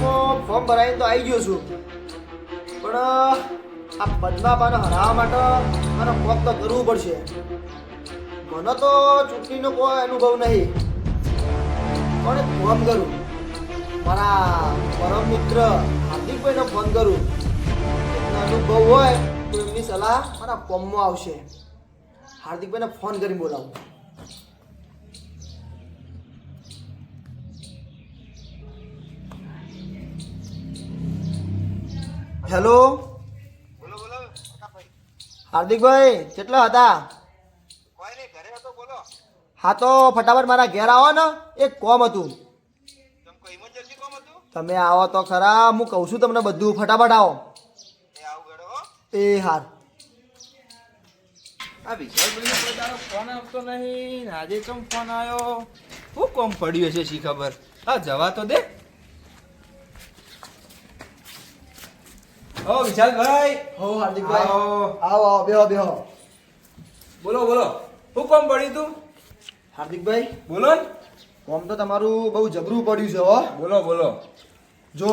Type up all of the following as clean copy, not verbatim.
બેંકમાં ફોર્મ ભરાઈને તો આવી ગયો છું, પણ આ પદ્માબાને હરાવવા માટે મારે કોક તો કરવું પડશે. મને તો ચૂંટણીનો કોઈ અનુભવ નહીં, પણ એક ફોન કરું, મારા પરમ મિત્ર હાર્દિકભાઈને ફોન કરું. અનુભવ હોય તો એમની સલાહ મારા ફોર્મમાં આવશે. હાર્દિકભાઈને ફોન કરી બોલાવું. હેલો, બોલો બોલો હાર્દિકભાઈ કેટલા હતા? કોઈ નહીં, ઘરે હતો. બોલો. હા તો ફટાફટ મારા ઘેર આવો ને, એક કોમ હતું. તમ કોઈ ઇમરજન્સી કામ હતું? તમે આવો તો ખરા, હું કહું છું તમને બધું. ફટાફટ આવો. એ આવું ગડો હો. એ હાર. આ વિશાલભાઈનો કોઈ દાડો ફોન આવતો નહીં ને આજે કેમ ફોન આવ્યો? શું કોમ પડ્યું હશે શી ખબર. હા જવા તો દે. ઓ વિશાલભાઈ. હો હાર્દિકભાઈ, આવો. આવો આવો, બેહો બેહો. બોલો બોલો, શું કોમ પડ્યું તું? હાર્દિકભાઈ, બોલો ને. કોમ તો તમારું બહુ જબરું પડ્યું છે હો. બોલો બોલો. જો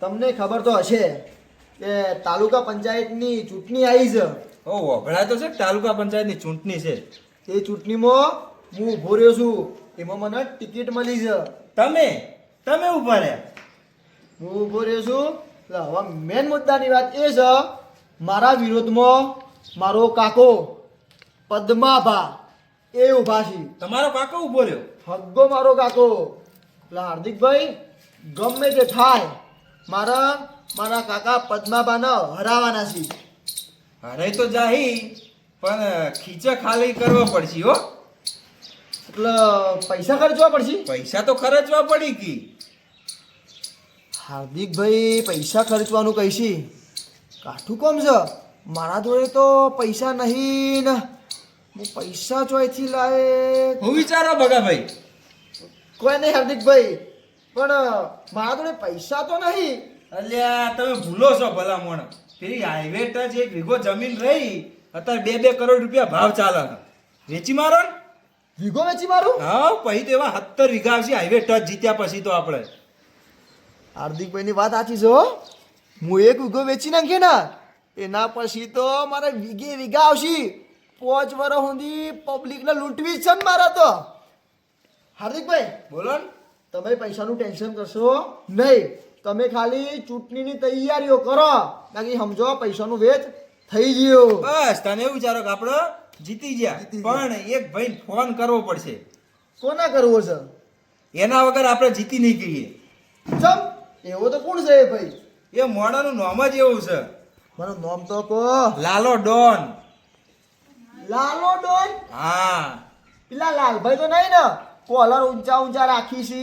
તમને ખબર તો હશે કે તાલુકા પંચાયતની ચૂંટણી આવી છે. ઓ વભડા તો છે કે તાલુકા પંચાયતની ચૂંટણી છે. એ ચૂંટણીમાં હું ઊભો રહ્યો છું, એમાં મને ટિકિટ મળી છે. તમે ઉભા રહ્યા. હું ઊભો રહ્યો છું. એટલે હવે મેન મુદ્દાની વાત એ છે, મારા વિરોધમાં મારો કાકો પદ્માભા એ ઊભા છે. તમારો કાકો ઉભો રહ્યો. હગ્ગો મારો કાકો. એટલે હાર્દિકભાઈ, ગમે તે થાય મારા કાકા પદ્માભાને હરાવવાના છે. અરે તો જાહી, પણ ખીચા ખાલી કરવો પડશે હો. એટલે પૈસા ખર્ચવા પડશે. પૈસા તો ખર્ચવા પડી કી. હાર્દિકભાઈ, પૈસા ખર્ચવાનું કહીશી કાઠું કોમ છે. મારા જોડે તો પૈસા નહીં ને, હું પૈસા ચોયથી લાવે હું વિચારો ભગાભાઈ. કોઈ નહીં હાર્દિકભાઈ, પણ મારા જોડે પૈસા તો નહીં. અલ્યા તમે ભૂલો છો ભલામણ. પેલી હાઈવે ટચ એક વીઘો જમીન રહી, અત્યારે 2 કરોડ રૂપિયા ભાવ ચાલે. વેચી મારો ને. વીઘો વેચી મારું. હા પછી તો એવા 17 વીઘા આવશે હાઈવે ટચ જીત્યા પછી તો આપણે. હાર્દિકભાઈની વાત સાચી છે હો. હું એક વીઘો વેચી નાખીએ ને, એના પછી તો મારે વીઘા આવશે. 5 વર્ષ સુધી પબ્લિકને લૂંટવી જ છે ને મારે તો. હાર્દિકભાઈ, બોલો ને. તમે પૈસાનું ટેન્શન કરશો નહીં. તમે ખાલી ચૂંટણીની તૈયારીઓ કરો, બાકી સમજો પૈસાનું વેચ થઈ ગયો. બસ તને એવું વિચારો કે આપણે જીતી ગયા, પણ એક ભાઈ ફોન કરવો પડશે. કોના કરવો છે? એના વગર આપણે જીતી નહીં કહીએ. ચમ, એવો તો કોણ છે એ ભાઈ? એ મોડાનું નામ જ એવું છે, મારું નામ તો કહો. લાલો ડોન. લાલો ડોન. હા પેલા લાલભાઈ તો નહીં ને? કોલર ઊંચા ઊંચા રાખી છે,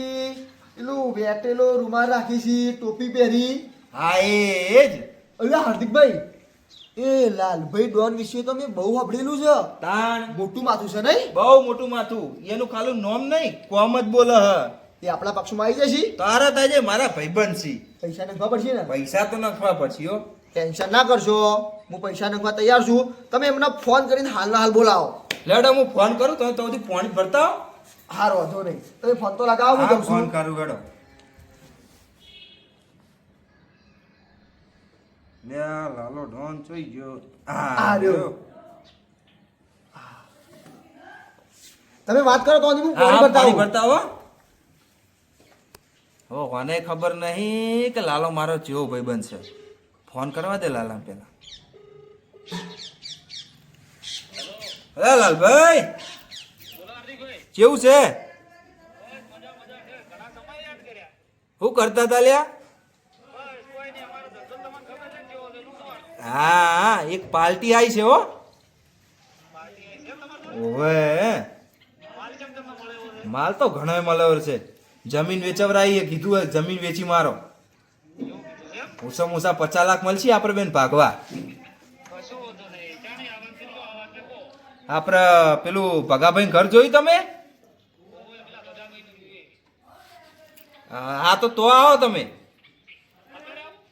પેલું વેટેલો રૂમાલ રાખી છે, ટોપી પહેરી. હા એ જ. અલ્યા હાર્દિકભાઈ, એ લાલભાઈ ડોન વિશે તો મેં બહુ સાંભળેલું છે. તાણ મોટું માથું છે નહીં? બહુ મોટું માથું. એનું ખાલી નામ નહીં, કોમ જ બોલે હ. એ આપણા પક્ષમાં આવી જશે. તારા તાજે મારા ભાઈબંધ છે. પૈસા નાખવા પડશે ને? પૈસા તો નાખવા પડશે હો. ટેન્શન ના કરશો, હું પૈસા નાખવા તૈયાર છું. તમે એમને ફોન કરીને હાલના હાલ બોલાવો. લેડો હું ફોન કરું તો સુધી પાણી ભરતા આવો. હાર વાંધો નહીં, તમે ફોન તો લગાવો. હું હા, જઉં ફોન છું. કરું હેડો. લે લાલો ડોન જોઈ ગયો. આ રહ્યો. તમે વાત કરો તો હું હા, પાણી ભરતા પાણી આવું. ભરતા હો. હો કોને ખબર નહીં કે લાલો મારો જેવો ભાઈબંધ છે. ફોન કરવા દે લાલા પેલા. અરે લાલભાઈ કેવું છે? શું કરતા હતા લ્યા? હા એક પાર્ટી આવી છે હો. ઓવે માલ તો ઘણો મળ્યો છે. જમીન વેચવરાઈએ કીધું હોય જમીન વેચી મારો. ઓછા 50 લાખ મળશે આપણે બેન ભાગવા. આપણે પેલું ભગાભાઈ ઘર જોયું તમે? હા તો આવો તમે.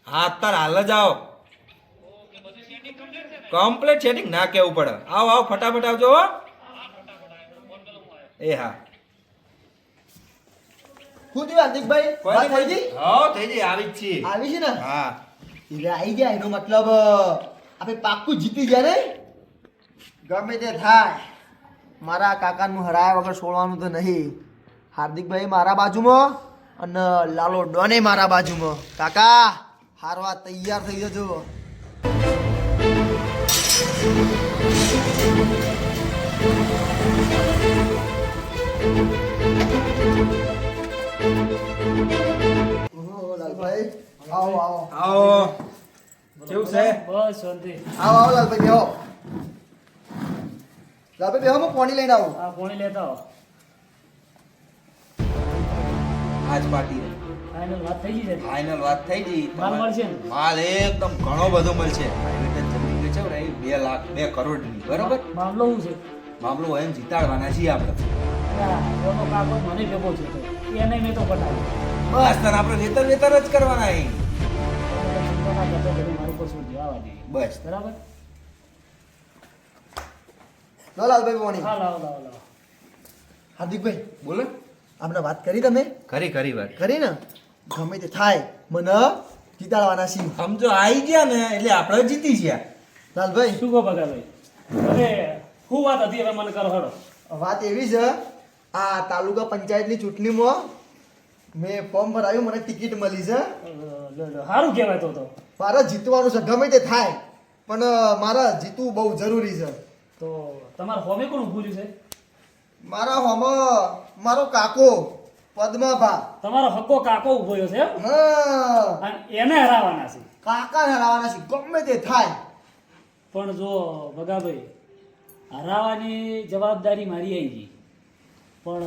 હા અત્યારે હાલ જ આવો. કમ્પ્લીટ સેટિંગ ના કેવું પડે. આવો ફટાફટ આવજો હો. એ હા. શું થયું હાર્દિકભાઈ? વાત થઈ ગઈ? હા થઈ ગઈ આવી જ છે આવી છે ને? હા એટલે આવી ગયા એનો મતલબ આપણે પાક્કું જીતી ગયા ને? ગમે તે થાય મારા કાકાનું હરાયા વગર છોડવાનું તો નહીં. હાર્દિકભાઈ મારા બાજુમાં અને લાલો ડોને મારા બાજુમાં. કાકા હારવા તૈયાર થઈ જજો. ઓહો, લાલભાઈ આવો આવો આવો કેવું છે બસ શાંતિ. આવો આવો લાલભાઈ બેહો. લાલભાઈ બેહો, હું પાણી લઈને આવું. આ પોણી લેતા આવો. આજ પાર્ટી ફાઇનલ વાત થઈ ગઈ છે. ફાઇનલ વાત થઈ ગઈ માલ મળશે ને? માલ એકદમ ઘણો બધો મળશે પ્રાઇવેટ જમીન છે ને એ 2 લાખ 2 કરોડની બરોબર મામલો શું છે? મામલો એમ જીતાડવાના છીએ આપણે આ ઓનો કાકો મને ભેગો છે તો એને મેં તો પટાવ્યો. બસ તને આપણે વેતર જ કરવાના અહીં ચિંતા ના કરતો, બધું મારી પર છોડી દો, આવા દે. બસ બરાબર? લો લાલભાઈ પાણી. હા લાવો લાવો લાવો. હાર્દિકભાઈ બોલો આપણે વાત કરી તમે? કરી વાત કરી ને? ગમે તે થાય મને જીતાડવાના છીએ. સમજો આવી ગયા ને એટલે આપણે જીતી ગયા લાલભાઈ શું કહો ભગાભાઈ? હવે શું વાત હતી હવે મને કરો હળો. વાત એવી છે, આ તાલુકા પંચાયતની ચૂંટણીમાં મેં ફોર્મ ભરાયું, મને ટિકિટ મળી છે. સારું કહેવાય તો. મારે જીતવાનું છે ગમે તે થાય, પણ મારે જીતવું બહુ જરૂરી છે. તો તમારા હોમે કોણ ઊભું રહ્યું છે? મારા હોમાં મારો કાકો પદ્માભા. તમારો હક્કો કાકો ઊભો રહ્યો છે એમ? હા, અને એને હરાવવાના છે. કાકા હરાવવાના છે ગમે તે થાય. પણ જો ભગાભાઈ, હરાવવાની જવાબદારી મારી આવી ગઈ, પણ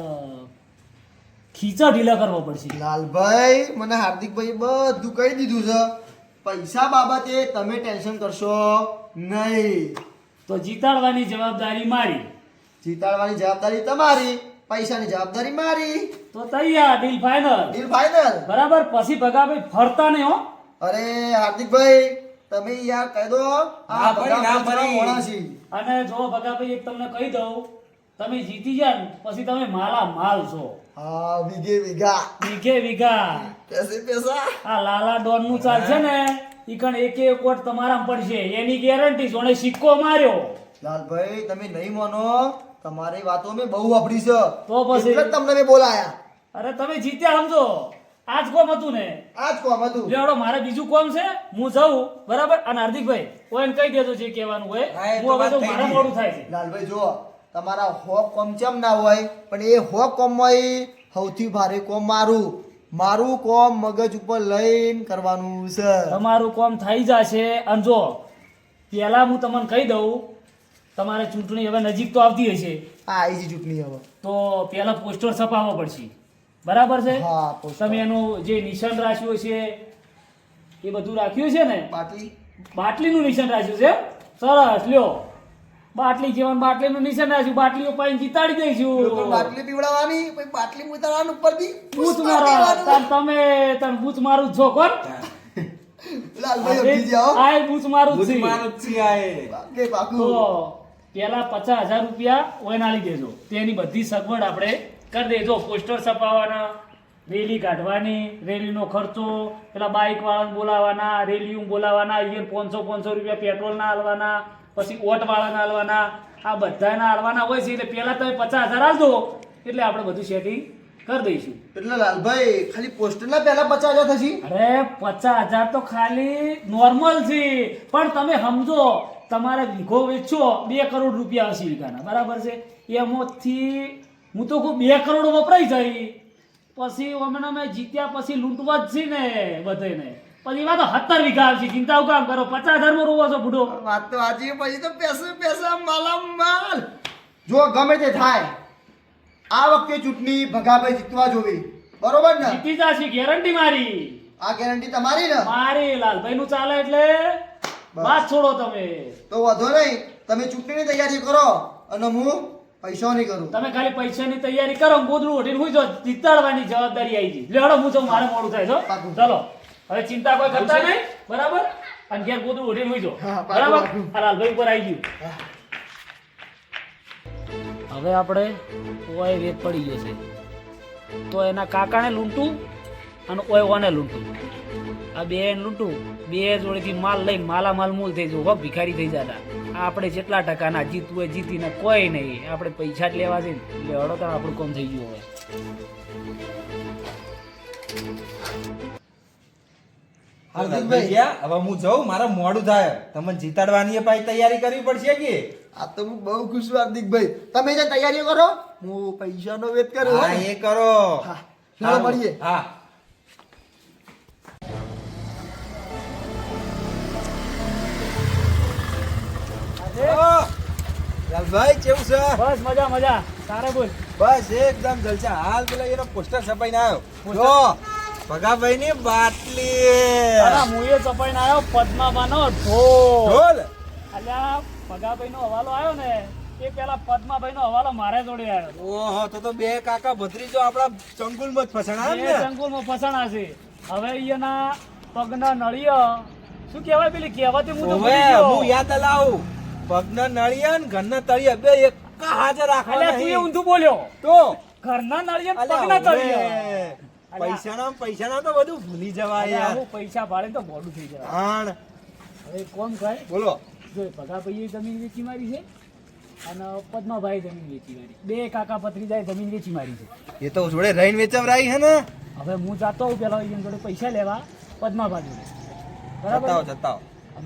ખીચા ઢીલા કરવા પડશે. લાલભાઈ મને હાર્દિકભાઈ બધું કહી દીધું છે. પૈસા બાબતે તમે ટેન્શન કરશો નહીં. તો જીતાડવાની જવાબદારી મારી. જીતાડવાની જવાબદારી તમારી, પૈસાની જવાબદારી મારી. તો તૈયાર, ડીલ ફાઇનલ. Deal final. બરાબર? પછી ભગાભાઈ ફરતા નહીં હો. અરે હાર્દિકભાઈ તમે યાર કહી દો ના પડી, ના પડી. મોણા છે. અને જો ભગાભાઈ એક તમને કહી દઉં, તમે જીતી ગયા ને પછી તમે માલા માલ છો. હા, વીઘે વીઘા વીઘે વીઘા. પૈસે પૈસા. આ લાલા ડોન નું ચાલશે ને ઈ કણ એક એક વોટ તમારા પડશે, એની ગેરંટી. જોણે સિક્કો માર્યો. લાલભાઈ તમે નહીં માનો, તમારી વાતો મેં બહુ વાપરી છે, તો પછી? એટલે જ તમને મેં બોલાયા. અરે તમે જીત્યા સમજો. આજ કોમ હતું ને? આજ કોમ હતું. લેવડો મારે બીજું કોમ છે, હું જાઉં. બરાબર? અને હાર્દિકભાઈ કોઈને કહી દેજો જે કહેવાનું હોય. હા, એ તો હું હવે વાત તો થઈ મારે ગઈ. મોડું થાય છે. લાલભાઈ જો તમારા હો કોમ ચમ ના હોય, પણ એ હો કોમમાં સૌથી ભારે કોમ મારું કોમ મગજ ઉપર લઈને કરવાનું છે. તમારું કોમ થઈ જશે. અને જો પહેલા હું તમને કહી દઉં, તમારે ચૂંટણી હવે નજીક તો આવતી હશે, આ આવી ચૂંટણી હવે. તો પહેલા પોસ્ટર છપાવવા પડશે. બરાબર છે? હા, poster. તમે એનું જે નિશાન રાખ્યું છે એ બધું રાખ્યું છે ને? બાટલી બાટલીનું નિશાન રાખ્યું છે? સરસ, લ્યો. બાટલી જેવાનું બાટલીનું નિશાન રાખ્યું. બાટલીઓ પાઈને જીતાડી લોકો દઈશું. બાટલી પીવડાવવાની, પછી બાટલી ઉતારવાનું ઉપર બી બૂચ મારો. તમે બૂચ મારું જ છો કોણ? લાલભાઈ સમજી જાઓ. આ બૂચ મારું જ છે. મારું જ છીએ આ એ. પાકે પાકું. તો પેલા 50,000 રૂપિયા ઓય નાલી દેજો. તેની બધી સગવડ આપણે કરી દેજો. પોસ્ટર છપાવવાના, રેલી કાઢવાની, રેલીનો ખર્ચો, પેલા બાઇક વાળાને બોલાવવાના, રેલીઓ બોલાવવાના, અહીંયા 500 રૂપિયા પેટ્રોલના આલવાના, પછી ઓટ વાળાના આલવાના, આ બધાના આલવાના હોય છે. એટલે પેલા તમે 50,000 આલજો એટલે આપણે બધું સેટિંગ કરી દઈશું. એટલે લાલભાઈ ખાલી પોસ્ટરના પહેલા 50,000 થશે. અરે 50,000 તો ખાલી નોર્મલ છે, પણ તમે સમજો તમારે વીઘો વેચો 2 કરોડ રૂપિયા હશે વીઘાના. બરાબર છે? એમાંથી હું તો કહું 2 કરોડ વપરાઈ જાય, પછી અમે જીત્યા પછી લૂંટવા જ છે ને બધાને. પછી એમાં તો 17 વીઘા આવશે. ચિંતા કામ કરો? 50,000 માં રોવો છો બુડો? વાત તો આજે પછી તો પૈસા માલામાલ. જો ગમે તે થાય આ વખતે ચૂંટણી ભગાભાઈ જીતવા જોવી. બરોબર ને? જીતી જશે, ગેરંટી મારી. આ ગેરંટી તમારી ને? મારી. લાલભાઈ નું ચાલે એટલે વાત છોડો તમે. તો વાંધો નહીં, તમે ચૂંટણીની તૈયારી કરો અને હું પૈસા નહીં કરું. તમે ખાલી પૈસાની તૈયારી કરો, ગોદડું ઓઢીને હુઈ જાઓ. જીતાડવાની જવાબદારી આવી ગઈ. લેડો હું જાઉં, મારે મોડું થાય છે. પાકું. ચલો હવે ચિંતા કોઈ કરતા નહીં. બરાબર? અને ઘેર ગોદડું ઓઢીને હુઈ જાઓ. હા, પાકું, બરાબર? પાકું. આ લાલભાઈ ઉપર આવી ગયું. હવે આપણે ઓય વેત પડી ગયો છે. તો એના કાકાને લૂંટું અને ઓય ઓને લૂંટું. આ બે લૂંટું, બે જોડેથી માલ લઈને માલામાલ મૂલ થઈ જવું, ભિખારી થઈ જતા. આપણે જેટલા ટકાના જીતવું હોય જીતીને કોઈ નહીં, આપણે પૈસા જ લેવા છે ને એટલે હળો તો આપણું કામ થઈ ગયું હોય. હાર્દિકભાઈ હવે હું જાઉં, મારે મોડું થાય. તમને જીતાડવાની એ પાછી તૈયારી કરવી પડશે કે આ તો હું બહુ ખુશ છું હાર્દિકભાઈ. તમે જે તૈયારીઓ કરો હું પૈસાનો વેત કરું હો. હા એ કરો. હા, ચાલો મળીએ. હા લાલભાઈ કેવું છે? બસ મજા મજા. તારે બોલ. બસ એકદમ જલસા. હાલ પેલા એનો પોસ્ટર છપાઈને આવ્યો. જો ભગાભાઈ ની બાટલી. અરે મુએ ચપાઈને આવ્યો પદ્માબાનો ઢોલ. ઢોલ. અલ્યા ભગાભાઈ નો હવાલો આવ્યો ને એ પેલા પદ્માભાઈ નો હવાલો મારે જોડે આવ્યો. ઓહો તો બે કાકા ભત્રીજો આપડા ચંગુલમાં જ ફસણા એ ને. જંગલમાં ફસાણા છે. હવે અહીંયાના પગના નળિયા શું કહેવાય પેલી કહેવાતી હું તો ઓવે ભૂલી ગયો. હું યાદ અલાવું. પગના નળિયા ને ઘરના તળિયા બે એક હાજર અલ્યા તું એ રાખવાના. ઊંધું બોલ્યો. તો ઘરના નળિયા ને અલ્યા પગના ઓવે. તળિયા. પૈસાના તો બધું ભૂલી જવાય અલ્યા યાર. હું પૈસા ભાડે તો મોડું થઈ જાય. આણ હવે કોણ થાય બોલો. જો ભગાભાઈએ જમીન વેચી મારી છે અને પદ્માભાઈ જમીન વેચી મારી. બે કાકા ભત્રીજાએ જમીન વેચી મારી છે. એ તો જોડે રહીને વેચવરાઈ હે ને. હવે હું જાતો હોઉં પેલા એમ જોડે પૈસા લેવા પદ્માભાઈ જોડે. બરાબર જતાઓ.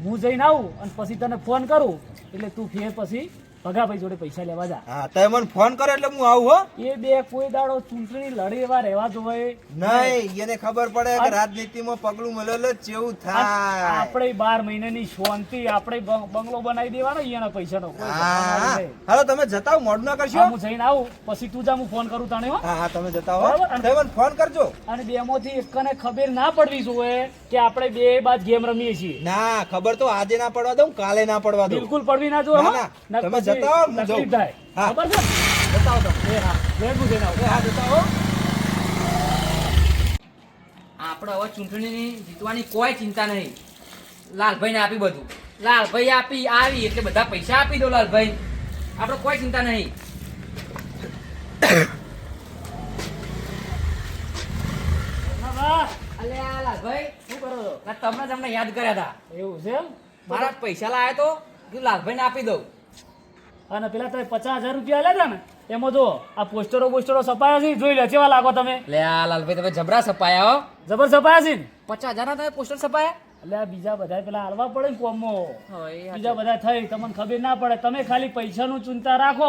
હું જઈને આવું અને પછી તને ફોન કરું એટલે તું ફેર પછી ભગાભાઈ જોડે પૈસા લેવા જા. હા તમે મને ફોન કરો એટલે હું આવું હો. એ બે કોઈ દાડો ચૂંટણી લડે એવા રહેવા જોઈએ નહીં એને ખબર પડે કે રાજનીતિમાં પગલું મળેલું જ કેવું થાય. આપણે 12 મહિનાની શાંતિ આપણે બંગલો બનાવી દેવાનો એના પૈસાનો કોઈ હા ધક્કા નહીં. હાલો તમે જતાઓ મોડું ના કરશો. હા, હું જઈને આવું પછી તું જા હું ફોન કરું તને હો. હા તમે જતાઓ બરાબર. તમે મને ફોન કરજો. અને બેમાંથી એકને ખબર ના પડવી જોઈએ કે આપણે બે બાદ ગેમ રમીએ છીએ. ના ખબર તો આજે ના પડવા દઉં કાલે ના પડવા દઉં. બિલકુલ પડવી ના જોઈએ ના, હો. ના. નકર તમે પછી જતા આવો, હું તકલીફ જાઉં. થાય. હા. ખબર છે? જતાઓ તમે. એ હા ભેગું જઈને આવું. હા જતાઓ. આપણે હવે ચૂંટણીની જીતવાની કોઈ ચિંતા નહીં. લાલભાઈને આપી બધું. લાલભાઈ આપી આવી એટલે બધા પૈસા આપી દો લાલભાઈ. આપણે કોઈ ચિંતા નહીં. વાહ, અલે આ લાલભાઈ શું કરો છો? આ તમને જ અમને યાદ કર્યા હતા. એવું છે એમ? મારા પૈસા લાયા તો કીધું લાલભાઈને આપી દઉં. અને પેલા તમે 50,000 રૂપિયા આલ્યા હતા ને એમાં જો આ પોસ્ટરો છપાયા છે જોઈ લે કેવા લાગો તમે. લે આ લાલભાઈ તમે જબરા સપાયા હો. જબર છપાયા છે ને 50,000 ના તમે પોસ્ટર સપાયા. એટલે આ બીજા બધા પેલા હાલવા પડે ને કોમમાં. હા, એ બીજા બધા થઈ તમને ખબર ના પડે. તમે ખાલી પૈસાનું ચિંતા રાખો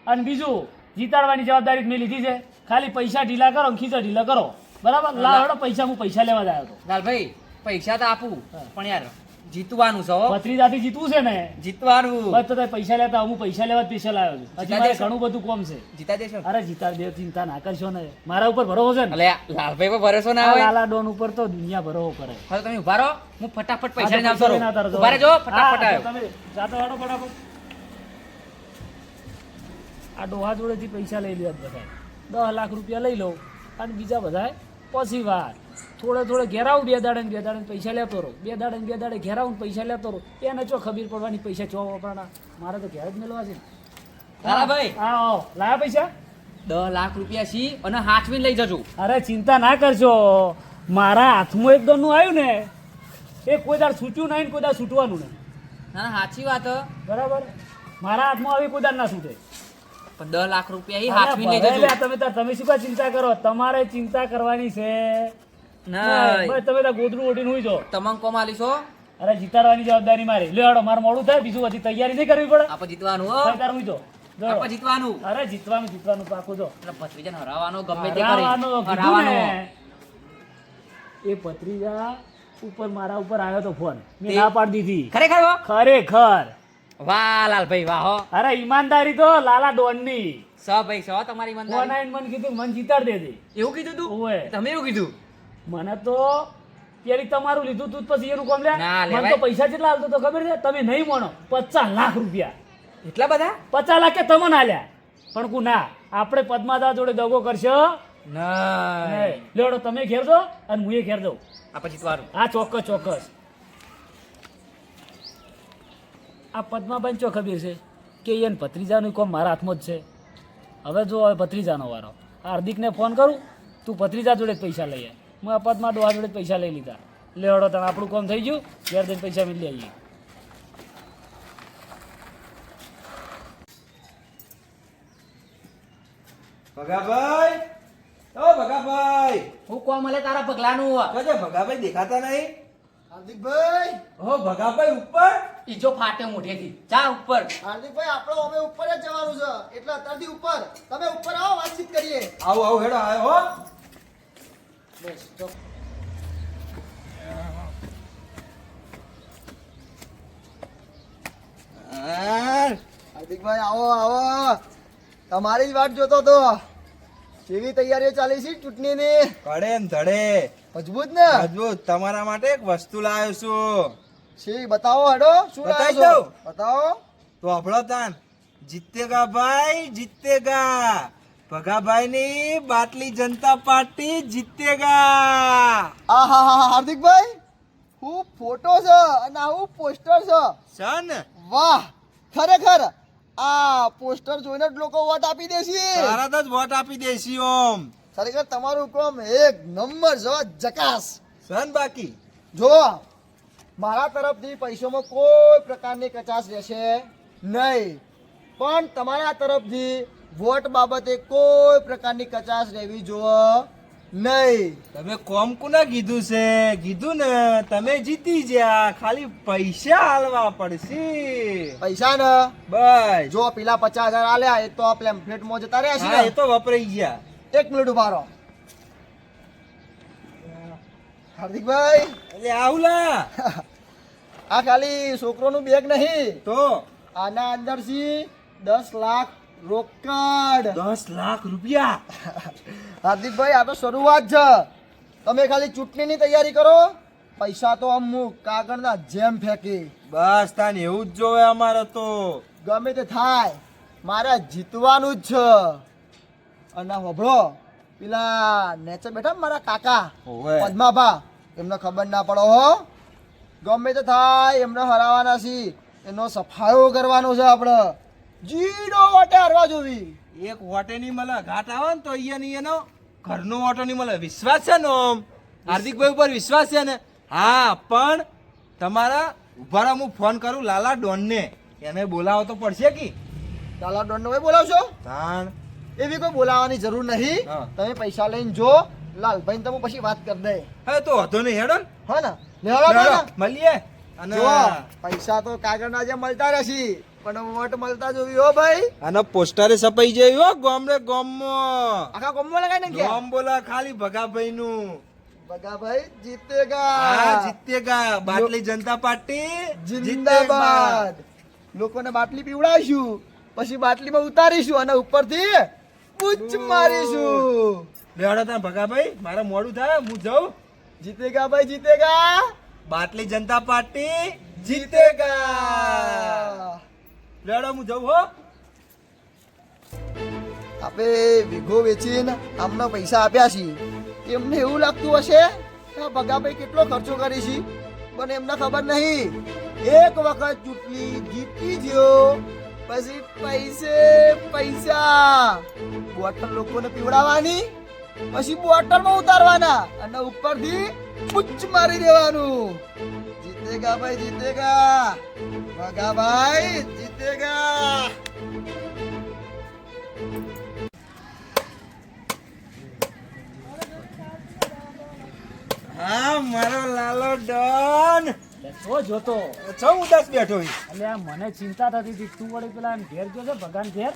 અને બીજું જીતાડવાની જવાબદારી મેં લીધી છે. ખાલી પૈસા ઢીલા કરો ને ખીચા ઢીલા કરો. બરાબર લાવડો પૈસા હું પૈસા લેવા જ આવ્યો હતો. લાલભાઈ પૈસા તો આપું હા. પણ યાર જીતવાનું છે હો. ભત્રીજાથી જીતવું છે ને જીતવાનું. બસ તો તમે પૈસા લેતા હું પૈસા લેવા સ્પેશિયલ આવ્યો છું. હજી મારે દેશો? ઘણું બધું કોમ છે. જીતા દેશો. અરે જીતાડ દે ચિંતા ના કરશો ને મારા ઉપર ભરોસો છે ને. અલે આ લાલભાઈ પર ભરોસો ના આ હોય. લાલા ડોન ઉપર તો દુનિયા ભરોસો કરે. હવે તમે ઉભા રહો હું ફટાફટ પૈસા હા, લઈને તો આવતો લઈને આવતા રહું. રહો. ઉભા રહેજો ફટાફટ હા, આવ્યો. તો તમે જાતો વાળો ફટાફટ. આ ડોહા જોડેથી પૈસા લઈ લ્યો બધા 10 લાખ રૂપિયા લઈ લઉં અને બીજા બધા પછી વાર થોડે ઘેર આવું 2 દાડે ને 2 દાડે પૈસા લેતો રહું 2 દાડે ને 2 દાડે ઘેર આવું ને પૈસા લેતો રહું એને ચો ખબર પડવાની પૈસા ચો વાપરવાના મારે તો ઘેર જ મેળવા છે. લાલાભાઈ. હા આવો લાયા પૈસા 10 લાખ રૂપિયા છી અને હાથવીને લઈ જજો. અરે ચિંતા ના કરશો મારા હાથમાં એક દોનું આવ્યું ને એ કોઈ દાડ છૂટ્યું નહીં ને કોઈ દાડ છૂટવાનું નહીં. ના સાચી વાત હે. બરાબર મારા હાથમાં આવી કોઈ દાડ ના છૂટે. પણ 10 લાખ રૂપિયા ઈ અરે હાથવીને લઈ ભલે જજો. લ્યા, તમે શું કાંઈ ચિંતા કરો તમારે ચિંતા કરવાની છે નહીં. બસ તમે ત્યાં ગોદડું ઓઢીને હુઈ જાઓ. તમામ કોમ આલીશો. અરે જીતાડવાની જવાબદારી મારી લે હડો મારે મોડું થાય બીજું બધી તૈયારી નહીં કરવી પડે. આપણે જીતવાનું હો. તમે તાર હુઈ જાઓ. જો. આપણે જીતવાનું. અરે જીતવાનું પાકું જો એટલે ભત્રીજાને હરાવવાનો ગમે તે કરી. હરાવવાનો કીધું હરાવવાનો. ને. એ ભત્રીજા ઉપર મારા ઉપર આવ્યો તો ફોન મેં તે- ના પાડી દીધી ખરેખર હો. ખરેખર. વાહ લાલભાઈ વાહ હો. અરે ઈમાનદારી તો લાલા ડોનની સ ભાઈ સ તમારી ફોન ઈમાનદારી. આવીને મને કીધું મને જીતાડ દેજે. એવું કીધું તું. ઓવે. તમે એવું કીધું. મને તો પેલી તમારું લીધું તું જ પછી એનું કોમ લે ના, મને તો લેવાય. પૈસા કેટલા હાલતો તો ખબર છે તમે નહીં માનો 50 લાખ રૂપિયા એટલા બધા 50 લાખ કે તમને આલ્યા પણ કુ ના આપણે પદ્માદા જોડે દગો કરશો નહીં. લેવડો તમે ઘેર દો અને હું ઘેર દઉં આપણે જીતવાનું. હા ચોક્કસ આ પદ્માબાઈ ચો ખબર છે કે એને ભત્રીજાનું કોમ મારા હાથમાં જ છે હવે જો હવે ભત્રીજાનો વારો હાર્દિકને ફોન કરું, તું ભત્રીજા જોડે જ પૈસા લઈ આય. હું અપતમાં ડોહા જોડે જ પૈસા લઈ લીધા. લેવડો તને આપણું કામ થઈ ગયું, ઘેર જઈને પૈસા મિલી આવીએ. ભગાભાઈ, ઓ ભગાભાઈ, હું કોમ મળે તારા પગલાનું કજે ભગાભાઈ દેખાતા નહીં? હાર્દિકભાઈ, ઓ ભગાભાઈ ઉપર? ઈજો ફાટે મોઢેથી જા ઉપર. હાર્દિકભાઈ આપણો અમે ઉપર જ જવાનું છે એટલે અત્યારથી ઉપર. તમે ઉપર આવો, વાતચીત કરીએ. આવો આવો હેડો આયો હો. બસ જો. હાર્દિકભાઈ આવો આવો, તમારી જ વાટ જોતો તો. કેવી તૈયારીઓ ચાલી છે ચૂંટણીની? કડે ને ધડે મજબૂત ને? મજબૂત. તમારા માટે એક વસ્તુ લાવ્યો છું. શી બતાવો હેડો, શું બતાવી લાવ્યો છો? દઉં? બતાવો. તો આપણો તાન જીતેગા ભાઈ જીતેગા. ભગાભાઈ ની બાટલી જનતા પાર્ટી જીતેગા. આહાહા, હાર્દિકભાઈ હું ફોટો છે અને હું પોસ્ટર છે. સન વાહ, ખરેખર આ પોસ્ટર જોઈને જ લોકો વોટ આપી દેશે. તરત જ વોટ આપી દેશી ઓમ. ખરેખર તમારું કામ એક નંબર છે, જકાસ. સન બાકી જો મારા તરફથી પૈસામાં કોઈ પ્રકારની કચાશ રહેશે નહીં, પણ તમારા તરફથી વોટ બાબતે કોઈ પ્રકારની કચાશ રહેવી જોઈએ નહીં. તમે કોમ કુના કીધું છે? કીધું ને તમે જીતી ગયા, ખાલી પૈસા હાલવા પડશે. પૈસા ને બસ જો પેલા 50,000 આલ્યા એ તો પેમ્ફલેટમાં જતા રહ્યા છે હા, ને. એ તો વપરાઈ ગયા. એક મિનિટ ઉભા રહો હાર્દિકભાઈ. એટલે આવલા આ ખાલી છોકરોનું બેગ નહીં, તો આના અંદર થી 10 લાખ રોકડ. 10 લાખ રૂપિયા. હાર્દિકભાઈ આ તો શરૂઆત છે. તમે ખાલી ચૂંટણીની તૈયારી કરો, પૈસા તો અમુક કાગળના જેમ ફેંકી. બસ તાન એવું જ જોવે અમારે તો. ગમે તે થાય મારે જીતવાનું જ છે. અને હોભળો, પેલા નેચર બેઠા ને મારા કાકા હોવે. પદ્માભા, એમને ખબર ના પડો હો. ગમે તે થાય એમને હરાવવાના છે, એનો સફાયો કરવાનો છે આપણે. જીરો વાટે હારવા જોવી. એક વોટે ની મળે, ઘાટ આવે ને તો અહીંયા એનો ઘરનો વોટો ની મળે. વિશ્વાસ છે ને ઓમ? હાર્દિકભાઈ ઉપર વિશ્વાસ છે ને? હા, પણ તમારા ઉભારા હું ફોન કરું લાલા ડોનને, એને બોલાવો તો પડશે કે? લાલા ડોનને ભાઈ બોલાવશો? તાણ એવી કોઈ બોલાવવાની જરૂર નહીં. હા. તમે પૈસા લઈને જો, લાલભાઈ તમે પછી વાત કરી દે. હવે તો વાંધો નહીં, હેડો ને. હા ને, લેવડો હેડો, ને. મળીએ. અને જો પૈસા તો કાગળના જે મળતા રહેશે, પણ વોટ મળતા જોવી હો ભાઈ. આનો પોસ્ટરે છપાઈ જાય હો ગામડે ગામમાં. આખા ગામમાં લગાઈ ને ગામ બોલા ખાલી ભગાભાઈ નું. બગાભાઈ જીતેગા. હા, જીતેગા. બાટલી જનતા પાર્ટી જિંદાબાદ. લોકોને બાટલી પીવડાવીશું, પછી બાટલીમાં ઉતારીશું અને ઉપરથી પૂછ મારીશું. લેવાડો તા ભગાભાઈ, મારે મોડું થાય, હું જાઉં. જીતેગા ભાઈ જીતેગા. બાટલી જનતા પાર્ટી જીતેગા. લેવાડો હું જાઉં હો. આપણે વીઘો વેચીને આમને પૈસા આપ્યા છે. એમને એવું લાગતું હશે કે આ ભગાભાઈ કેટલો ખર્ચો કરી છે, પણ એમને ખબર નહીં. એક વખત ચૂંટણી જીતી ગયો પછી પૈસે પૈસા. બોટલ લોકોને પીવડાવવાની, પછી બોટલમાં ઉતારવાના અને ઉપરથી પૂછ મારી દેવાનું. જીતેગા ભાઈ જીતેગા. ભગાભાઈ જીતેગા. હા, મારો લાલો ડોન. છો જોતો છો ઉદાસ બેઠો છે. એટલે આ મને ચિંતા થતી હતી, તું વળી પેલા ઘેર ગયો છે ભગવાન ઘેર,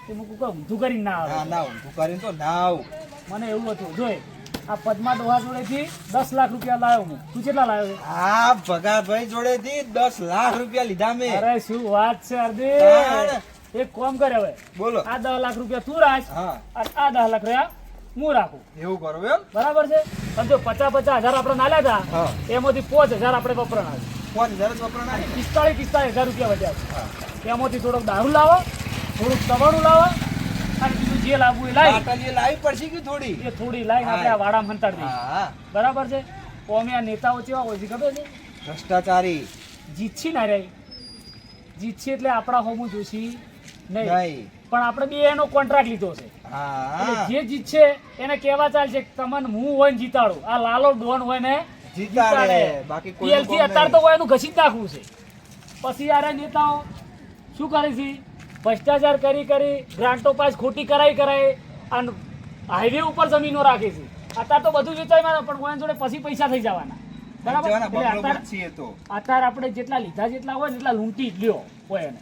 કે હું કોઈ ઊંધું કરીને ના ના આવે. ના, ઊંધું કરીને તો ના આવું. મને એવું હતું, જોઈ આ પદ્મા ડોહા જોડેથી 10 લાખ રૂપિયા લાવ્યો હું. તું કેટલા લાવ્યો છે? આ ભગાભાઈ જોડેથી 10 લાખ રૂપિયા લીધા મેં. અરે શું વાત છે હાર્દિક. તાણ. એક કામ કરે હવે, બોલો. આ 10 લાખ રૂપિયા તું રાખ હા, અને આ 10 લાખ રૂપિયા હું રાખું, એવું કરો એમ? બરાબર છે? પણ જો 50,000 આપણે નાલ્યા હતા, હા. એમાંથી 5,000 આપણે વપરાણા છે. 5,000 જ વપરાણા ને? 45,000 રૂપિયા વધ્યા છે. હા. એમાંથી થોડોક દારૂ લાવો, થોડુંક તવાણું લાવો, અને બીજું જે લાવવું એ લાવી, બાટલીએ લાવી પડશે કે થોડી? એ થોડી લાઈને આપણે આ વાડામાં મંતાડી દઈએ. હા, બરાબર છે? કોમે આ નેતાઓ કેવા હોય છે ખબર છે? ભ્રષ્ટાચારી જીતછી ના રે, જીતછી એટલે આપણા હોમું જોશી નહીં. નહીં. પણ આપણે બે એનો કોન્ટ્રાક્ટ લીધો છે હા એટલે જે જીતશે એને કહેવા ચાલશે કે તમને હું હોય ને જીતાડું આ લાલો ડોન હોય ને જીતાડે. બાકી કોઈનું PLC કામ અત્યારે નહીં. તો હોય એનું ઘસી જ નાખવું છે પછી યાર આ નેતાઓ શું કરે છે ભ્રષ્ટાચાર કરી ગ્રાન્ટો પાસ ખોટી કરાઈ અને હાઈવે ઉપર જમીનો રાખે છે અત્યારે તો બધું વેચાય પણ કોઈ જોડે પછી પૈસા થઈ જવાના બરાબર જવાના એટલે બકરો અત્યારે બચી એ તો. અત્યારે આપણે જેટલા લીધા જેટલા હોય ને એટલા લૂંટી જ લ્યો હોય એને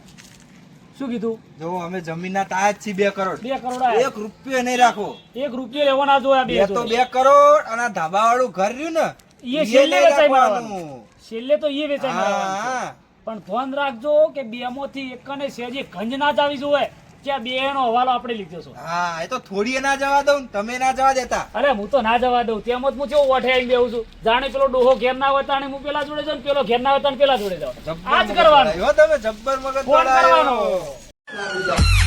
શું કીધું જો અમે જમીનના તાજ છીએ 2 કરોડ 2 કરોડ આયા. 1 રૂપિયો નહીં રાખો. 1 રૂપિયો લેવો ના જોયા બે બે તો જોડે. 2 કરોડ અને આ ધાબાવાળું ઘર રહ્યું ને એ છેલ્લે નહીં વેચાઈ રાખવાનું. મારવાનું. છેલ્લે તો એ વેચાઈ મારવાનું છે. હા પણ ધ્યાન રાખજો કે બેમાંથી એકને સહેજે ગંજ ના જ આવી જોઈએ કે આ બેનો હવાલો આપણે લીધો છે હા એ તો થોડી ના જવા દઉં ને તમે ના જવા દેતા. અરે હું તો ના જવા દઉં તેમ જ હું કેવું ઓઠે આવીને બેહું છું જાણે પેલો ડોહો ઘેર ના હોય તાણે હું પેલા જોડે જાઉં ને પેલો ઘેર ના હોય તાણે પેલા જોડે જાઉં જબ્બર આ જ મગજ કરવાનું દોડાયો હો તમે, જબ્બર મગજ ફોન દોડાયો. કરવાનો